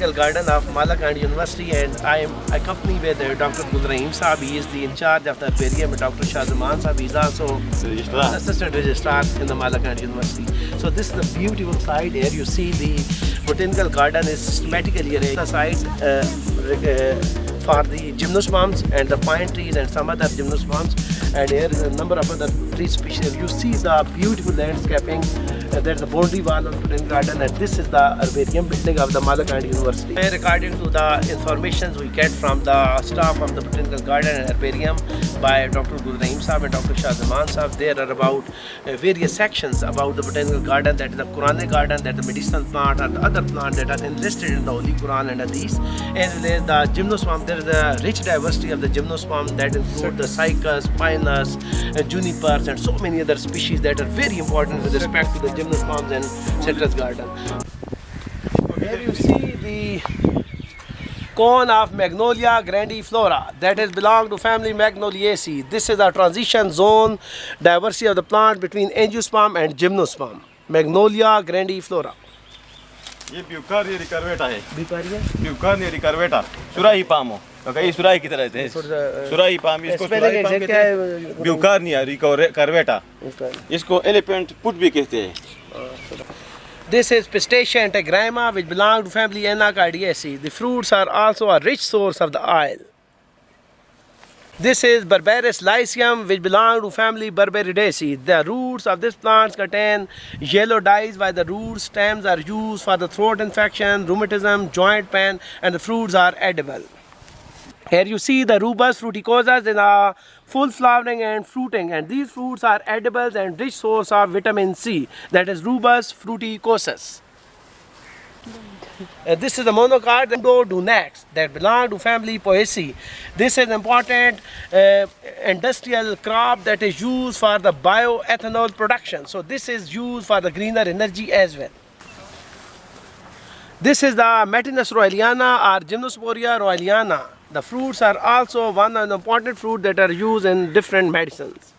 Botanical Garden of Malakand University, and I am accompanied with Dr. Gulraim Saab. He is the in charge of the herbarium, and Dr. Shah Zaman Saab. He is also an assistant registrar in the Malakand University. So this is the beautiful site here. You see the Botanical Garden is systematically arranged. The site for the gymnosperms and the pine trees and some other gymnosperms, and here is a number of other tree species. You see the beautiful landscaping. There's the boundary wall of the Botanical Garden, and this is the herbarium building of the Malakand University. According to the information we get from the staff of the Botanical Garden and herbarium by Dr. Gulraim Saab and Dr. Shah Zaman Saab, there are about various sections about the Botanical Garden, that is the Quranic garden, that the medicinal plant and other plants that are enlisted in the Holy Quran and Hadith, as well as the gymnosperm. There is a rich diversity of the gymnosperm that include the cycas, pinus, junipers, and so many other species that are very important with respect to the gymnosperms and citrus garden. Here you see the cone of Magnolia grandiflora that has belonged to family Magnoliaceae. This is a transition zone diversity of the plant between angiosperm and gymnosperm. Magnolia grandiflora. ये ब्यूकार्निया रिकर्वेटा है। ब्यूकार्निया रिकर्वेटा सुराही palm हो, तो कई सुराही की तरह है। सुराही पाम इसको सुराही पाम कहते हैं। ब्यूकार्निया रिकर्वेटा, इसको एलिफेंट फुट भी कहते हैं। This is Pistacia antegramma, which belong to family Anacardiaceae. The fruits are also a rich source of the oil. This is Berberis lycium, which belong to family Berberidaceae. The roots of this plant contain yellow dyes, while the root stems are used for the throat infection, rheumatism, joint pain, and the fruits are edible. Here you see the Rubus fruticosas in a full flowering and fruiting, and these fruits are edibles and rich source of vitamin C, that is Rubus fruticosas. This is the monocard Dunax that belong to family Poaceae. This is important industrial crop that is used for the bioethanol production. So this is used for the greener energy as well. This is the Matinus royaliana or Gymnosporia royaliana. The fruits are also one of the important fruit that are used in different medicines.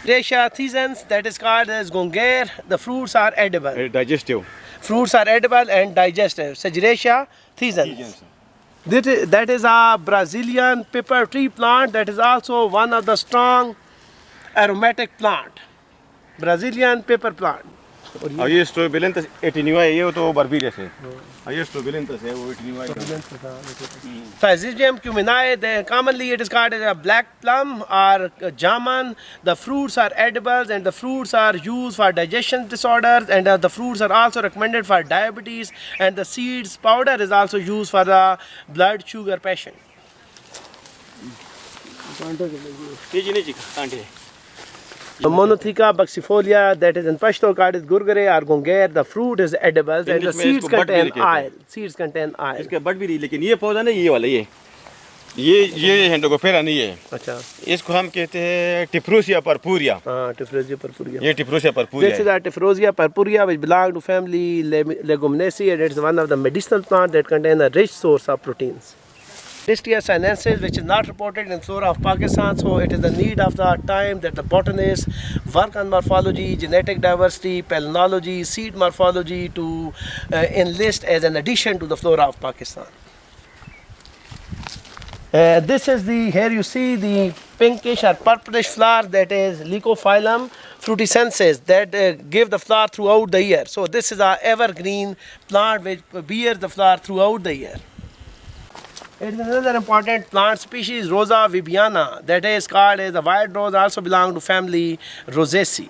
Sagittaria thescens, that is called as gongare. The fruits are edible. Digestive. Fruits are edible and digestive. Sagittaria thescens. That is a Brazilian pepper tree plant that is also one of the strong aromatic plant. Brazilian pepper plant. और ये स्ट्रोबिलेंथस एटिनिवा है, ये तो बर्बीरियस है। और ये स्ट्रोबिलेंथस है, वो एटिनिवा है। Phasegium cuminae, commonly it is called as a black plum or jamun. The fruits are edibles and the fruits are used for digestion disorders, and the fruits are also recommended for diabetes, and the seeds powder is also used for the blood sugar patient. Monotheca buxifolia, that is in Pashto called as gurgare or gongare. The fruit is edible and the seeds contain oil. Seeds contain oil. इसके but भी नहीं, लेकिन ये पौधा नहीं, ये वाला ये हैंडोगोफेरा नहीं है। अच्छा, इसको हम कहते हैं टिफ्रोसिया परपुरिया। हाँ, टिफ्रोसिया परपुरिया। ये टिफ्रोसिया परपुरिया। This is a Tifrosia purpurea, which belong to family Leguminaceae, and it is one of the medicinal plants that contain a rich source of proteins. Listeria sinensis, which is not reported in flora of Pakistan, so it is the need of the time that the botanists work on morphology, genetic diversity, palynology, seed morphology to enlist as an addition to the flora of Pakistan. This is here you see the pinkish or purplish flower, that is Lycophyllum fruticensis, that give the flower throughout the year. So this is a evergreen plant which bears the flower throughout the year. It is another important plant species, Rosa vibiana, that is called as the wild rose, also belong to family Rosaceae.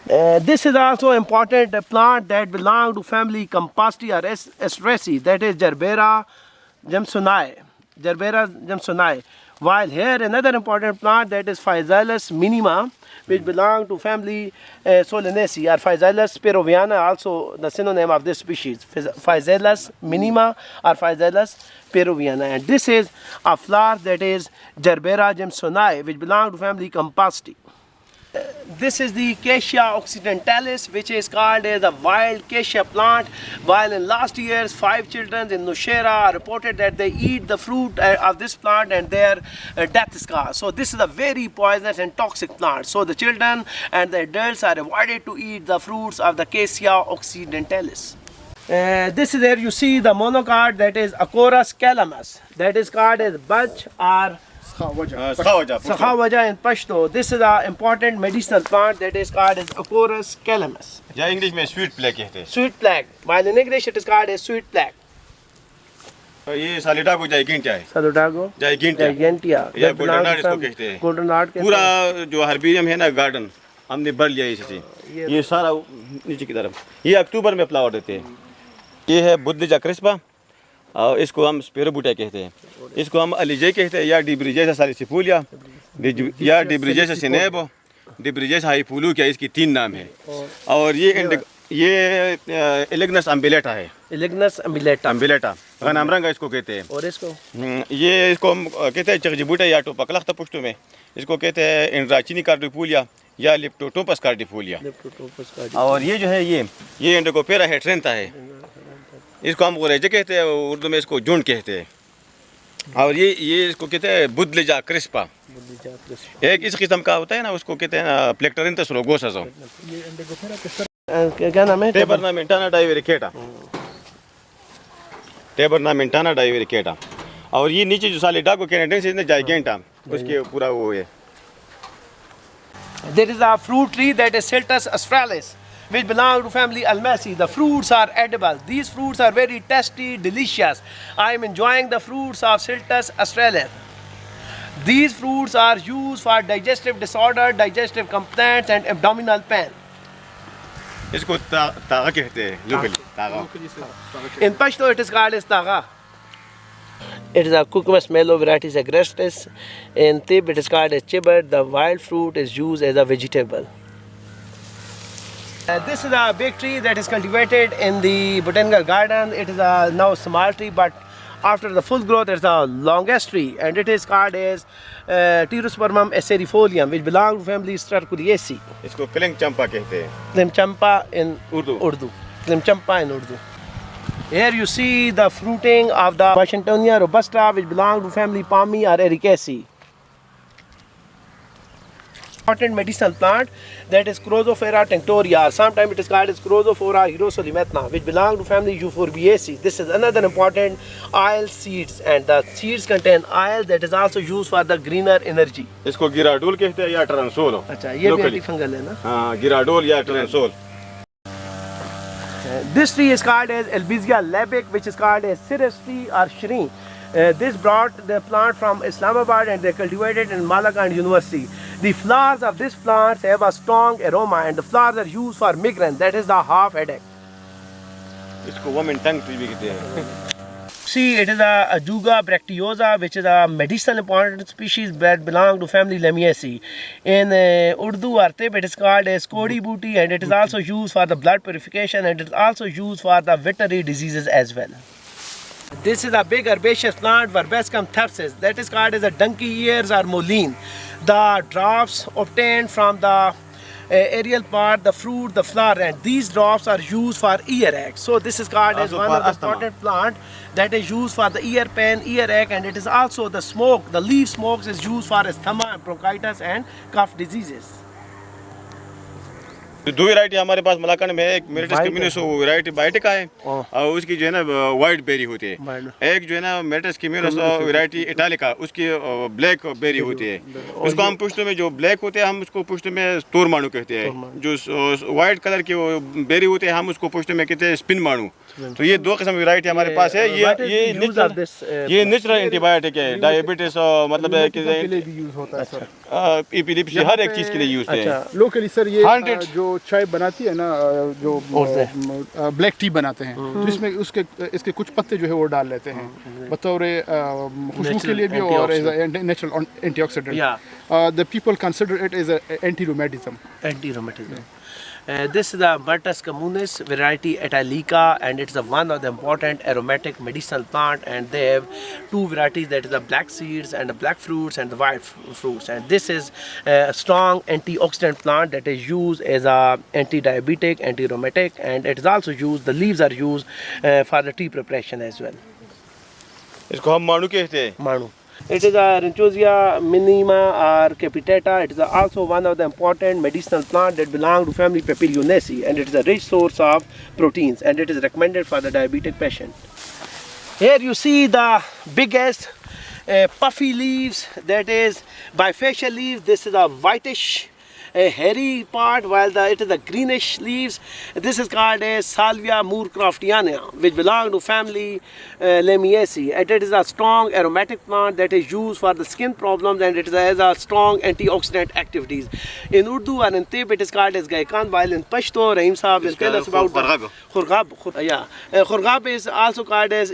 This is also important plant that belong to family Compositae or Asteraceae, that is Gerbera jamsonae. Gerbera jamsonae. While here another important plant, that is Physalis minima, which belong to family Solanaceae or Physalis peruviana, also the synonym of this species, Physalis minima or Physalis peruviana. And this is a flower that is Gerbera jamsonae, which belong to family Compositae. This is the Acacia occidentalis, which is called as a wild acacia plant. While in last years 5 children in Nowshera reported that they eat the fruit of this plant and their death is caused. So this is a very poisonous and toxic plant. So the children and the adults are avoided to eat the fruits of the Acacia occidentalis. This is where you see the monocard, that is Acorus calamus. That is called as Bach or Sakhawaja in Pashto. This is an important medicinal plant that is called as Acorus calamus. या English में sweet play कहते हैं. Sweet plague. While in English it is called as sweet plague. तो ये सालिडागो जाइगिंटिया है. Saludago. जाइगिंटिया. या golden art इसको कहते हैं. Golden art. पूरा जो हर्बेरियम है ना गार्डन हमने भर लिया इससे. ये सारा नीचे की तरफ. ये अक्टूबर में फ्लावर देते हैं. ये है बुद्धजा क्रिस्पा और इसको हम स्पेरोबुटा कहते हैं. इसको हम अलीजे कहते हैं या डिब्रिजेसा सालिसिफोलिया या डिब्रिजेसा सिनेबो डिब्रिजेसा हाइफुलू क्या इसकी 3 नाम है. और ये एलिग्नस अम्बिलेटा है. Elignus ambulata. गनामरंगा इसको कहते हैं. और इसको ये इसको हम कहते हैं चगजिबुटा या टोपकलख्ता पुष्टो में इसको कहते हैं इंड्राचिनी कार्डिफोलिया या लिप्टोटोपस कार्डिफोलिया. और ये जो है ये इंडिकोपेरा हेट्रेंथा है. इसको हम गोरेजे कहते हैं, उर्दू में इसको जून कहते हैं. और ये इसको कहते हैं बुद्धजा क्रिस्पा. एक इस किस्म का होता है ना उसको कहते हैं ना प्लेक्टरिंथस रोगोसा. क्या नाम है? टेबरनामेंटाना डाइवेरिकेटा. टेबरनामेंटाना डाइवेरिकेटा. और ये नीचे जो सालिडागो कैनेडेंसिस है जाइगेंटा उसके पूरा वो है. There is a fruit tree that is Celtus australis, which belong to family Almaceae. The fruits are edible. These fruits are very tasty, delicious. I am enjoying the fruits of Celtus australis. These fruits are used for digestive disorder, digestive complaints, and abdominal pain. इसको तागा कहते हैं locally. Taga. In Pashto, it is called as taga. It is a Cucumis mellow varieties agrestis. In Tib, it is called as chibat. The wild fruit is used as a vegetable. This is a big tree that is cultivated in the botanical garden. It is a now small tree, but after the full growth, it is the longest tree, and it is called as Pterospermum acerifolium, which belongs to family Sterculiaceae. इसको cling चंपा कहते हैं. Klimchampa in Urdu. Klimchampa in Urdu. Here you see the fruiting of the Washingtonia robusta, which belong to family Palmae or Ericaceae. Important medicinal plant that is Chrozophora tinctoria, or sometimes it is called as Chrozophora hierosolymathna, which belong to family Euphorbiaceae. This is another important oil seeds, and the seeds contain oil that is also used for the greener energy. इसको गिराडोल कहते हैं या ट्रांसोल. अच्छा, ये भी antifungal है ना? हाँ, गिराडोल या ट्रांसोल. This tree is called as Albizia labic, which is called as cirrus tree or shreen. This brought the plant from Islamabad and they cultivated in Malakand University. The flowers of this plant have a strong aroma, and the flowers are used for migraine, that is the half headache. इसको woman tongue tree भी कहते हैं. See, it is a Ajuga bracteosa, which is a medicinal important species that belong to family Lamiaceae. In Urdu or Tib, it is called as Kodi booty, and it is also used for the blood purification, and it is also used for the veterinary diseases as well. This is a big herbaceous plant, Verbascum thapsus, that is called as a donkey ears or mullein. The drops obtained from the aerial part, the fruit, the flower, and these drops are used for earache. So this is called as one of the important plant that is used for the ear pain, earache, and it is also the smoke. The leaf smokes is used for asthma and bronchitis and cough diseases. दो variety हमारे पास मलाकंड में है. एक merits क्यूमिनस variety बायोटिका है और उसकी जो है ना वाइट बेरी होती है. एक जो है ना मेरिटस क्यूमिनस वैरायटी इटालिका, उसकी ब्लैक बेरी होती है. उसको हम पुष्ट में जो ब्लैक होते हैं हम उसको पुष्ट में तोर मानू कहते हैं. जो वाइट कलर की बेरी होते हैं हम उसको पुष्ट में कहते हैं स्पिन मानू. तो ये दो किस्म की वैरायटी हमारे पास है. ये नेचुरल एंटीबायोटिक है. डायबिटीज मतलब है कि एपिलेप्सी हर एक चीज के लिए यूज है. लोकली सर ये जो चाय बनाती है ना, जो ब्लैक टी बनाते हैं, तो इसमें इसके कुछ पत्ते जो है वो डाल लेते हैं बतौर खुशबू के लिए भी और as a natural antioxidant. The people consider it as anti rheumatism. This is the Bertus communis variety Italica, and it's one of the important aromatic medicinal plant, and they have two varieties, that is the black seeds and the black fruits and the white fruits. And this is a strong antioxidant plant that is used as a anti-diabetic, anti-rheumatic, and it is also used, the leaves are used for the tea preparation as well. इसको हम मानू कहते हैं. मानू. It is a Rhynchosia minima or capitata. It is also one of the important medicinal plants that belong to family Papilionaceae, and it is a rich source of proteins, and it is recommended for the diabetic patient. Here you see the biggest puffy leaves, that is bifacial leaves. This is a whitish hairy part, while it is the greenish leaves. This is called as Salvia moorcroftiana, which belong to family Lamiaceae, and it is a strong aromatic plant that is used for the skin problems, and it has a strong antioxidant activities. In Urdu and in Tib it is called as Gaikan, while in Pashto Rahim Saab will tell us about Khurgab. Yeah, Khurgab is also called as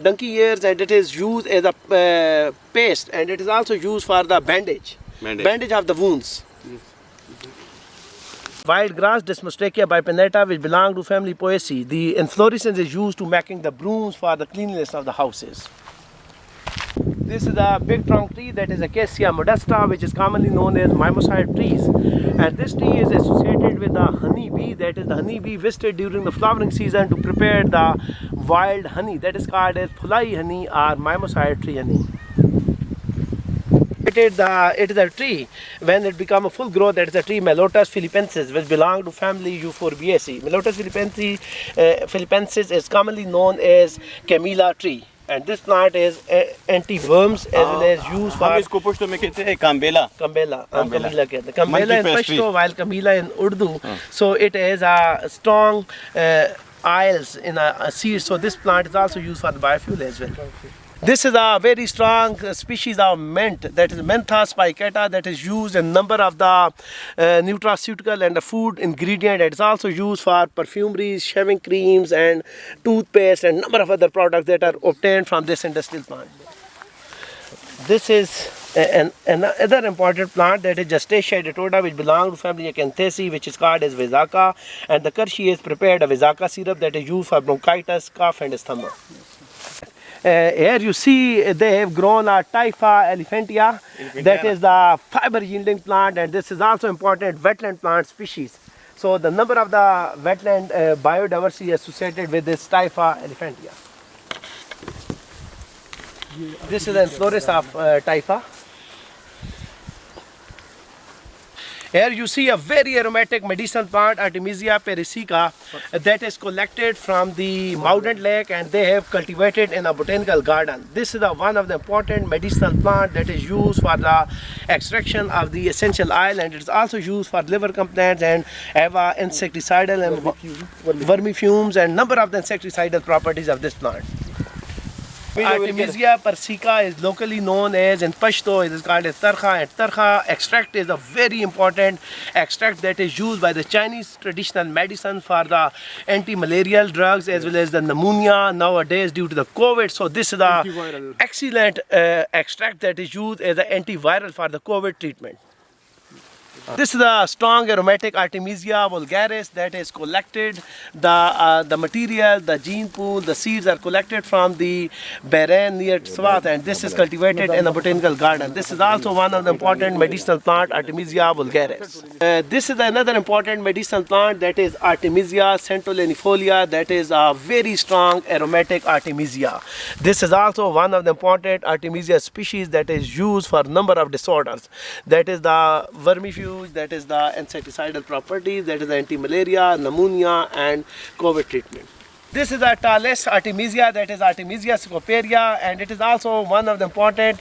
donkey ears, and it is used as a paste, and it is also used for the bandage of the wounds. Wild grass Desmostrachia bipennata, which belong to family Poaceae. The inflorescence is used to making the brooms for the cleanliness of the houses. This is a big trunk tree, that is Acacia modesta, which is commonly known as mimoside trees. And this tree is associated with the honey bee, that is the honey bee visited during the flowering season to prepare the wild honey, that is called as Phulai honey or mimoside tree honey. It is a tree, when it becomes a full growth, that is a tree Melotus philippensis, which belong to family Euphorbiaceae. Melotus philippensis is commonly known as Camellia tree, and this plant is anti-worms as well as used for इसको पुष्टो में कहते हैं Camellia. Camellia कहते हैं. Camellia in Pashto, while Camellia in Urdu. So it has a strong oils in a seed. So this plant is also used for the biofuel as well. This is a very strong species of mint, that is Mentha spicata, that is used in number of the nutraceutical and the food ingredient. It is also used for perfumeries, shaving creams and toothpaste and number of other products that are obtained from this industrial plant. This is another important plant, that is Justacia editoda, which belongs to family Acanthaceae, which is called as Vizaka, and the Kershi has prepared a Vizaka syrup that is used for bronchitis, cough and asthma. Here you see they have grown a Typha elephantia, that is the fiber yielding plant, and this is also important wetland plant species. So the number of the wetland biodiversity associated with this Typha elephantia. This is the inflorescence of Typha. Here you see a very aromatic medicinal plant, Artemisia persica, that is collected from the mountain lake, and they have cultivated in a botanical garden. This is one of the important medicinal plant that is used for the extraction of the essential oil, and it is also used for liver complaints and have insecticidal and vermifumes and number of the insecticidal properties of this plant. Artemisia persica is locally known as, in Pashto it is called as tarkha, and tarkha extract is a very important extract that is used by the Chinese traditional medicine for the anti-malarial drugs as well as the pneumonia nowadays due to the COVID. So this is the excellent extract that is used as an antiviral for the COVID treatment. This is a strong aromatic Artemisia vulgaris that is collected. The material, the gene pool, the seeds are collected from the Bahrain near Swat, and this is cultivated in a botanical garden. This is also one of the important medicinal plant, Artemisia vulgaris. This is another important medicinal plant, that is Artemisia centolenifolia, that is a very strong aromatic Artemisia. This is also one of the important Artemisia species that is used for a number of disorders. That is the vermifuge, that is the insecticidal properties, that is the anti-malaria, pneumonia and COVID treatment. This is the tallest Artemisia, that is Artemisia scoparia, and it is also one of the important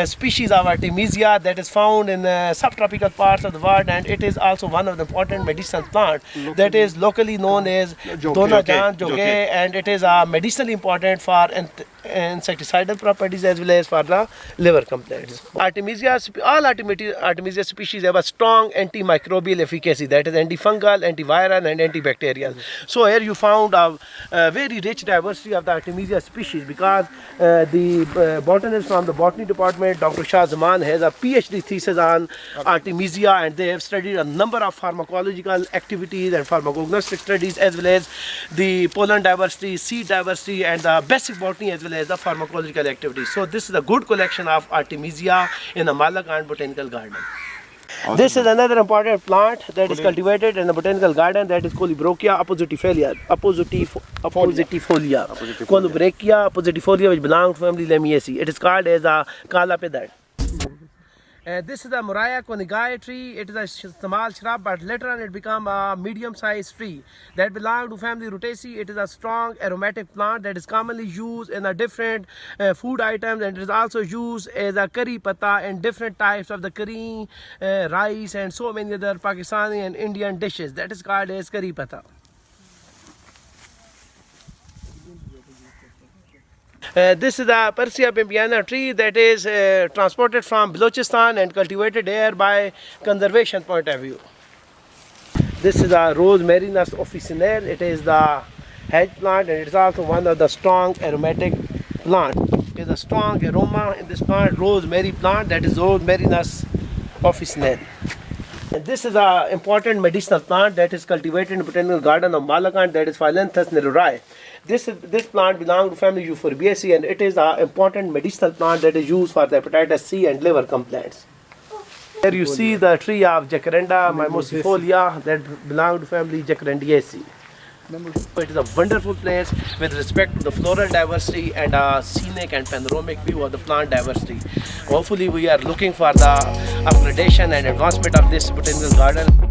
species of Artemisia that is found in subtropical parts of the world, and it is also one of the important medicinal plant that is locally known as Donajan Joge, and it is medicinally important for insecticidal properties as well as for the liver complaints. All Artemisia species have a strong antimicrobial efficacy, that is antifungal, antiviral and antibacterial. So here you found a very rich diversity of the Artemisia species, because the botanist from the botany department, Dr. Shah Zaman, has a PhD thesis on Artemisia, and they have studied a number of pharmacological activities and pharmacognostic studies as well as the pollen diversity, seed diversity and the basic botany as well as the pharmacological activities. So this is a good collection of Artemisia in the Malakan Botanical Garden. This is another important plant that is cultivated in the botanical garden, that is Colubrechia oppositifolia. Oppositifolia, which belongs to family Lamiaceae. It is called as a Kala Pedar. And this is the Murraya conigae tree. It is a small shrub, but later on it become a medium-sized tree that belongs to family Rutaceae. It is a strong aromatic plant that is commonly used in a different food items, and it is also used as a curry patta in different types of the curry, rice, and so many other Pakistani and Indian dishes. That is called as curry patta. This is the Persea pimpiana tree that is transported from Balochistan and cultivated here by conservation point of view. This is the Rose Marinus officinale. It is the hedge plant, and it is also one of the strong aromatic plant. There is a strong aroma in this plant, rosemary plant, that is Rose Marinus officinale. And this is an important medicinal plant that is cultivated in the botanical garden of Malakand, that is Phyllanthus neruri. This plant belongs to family Euphorbiaceae, and it is an important medicinal plant that is used for the hepatitis C and liver complaints. Here you see the tree of Jacaranda mimosifolia that belongs to family Jacarandaceae. It is a wonderful place with respect to the floral diversity and a scenic and panoramic view of the plant diversity. Hopefully we are looking for the upgradation and advancement of this botanical garden.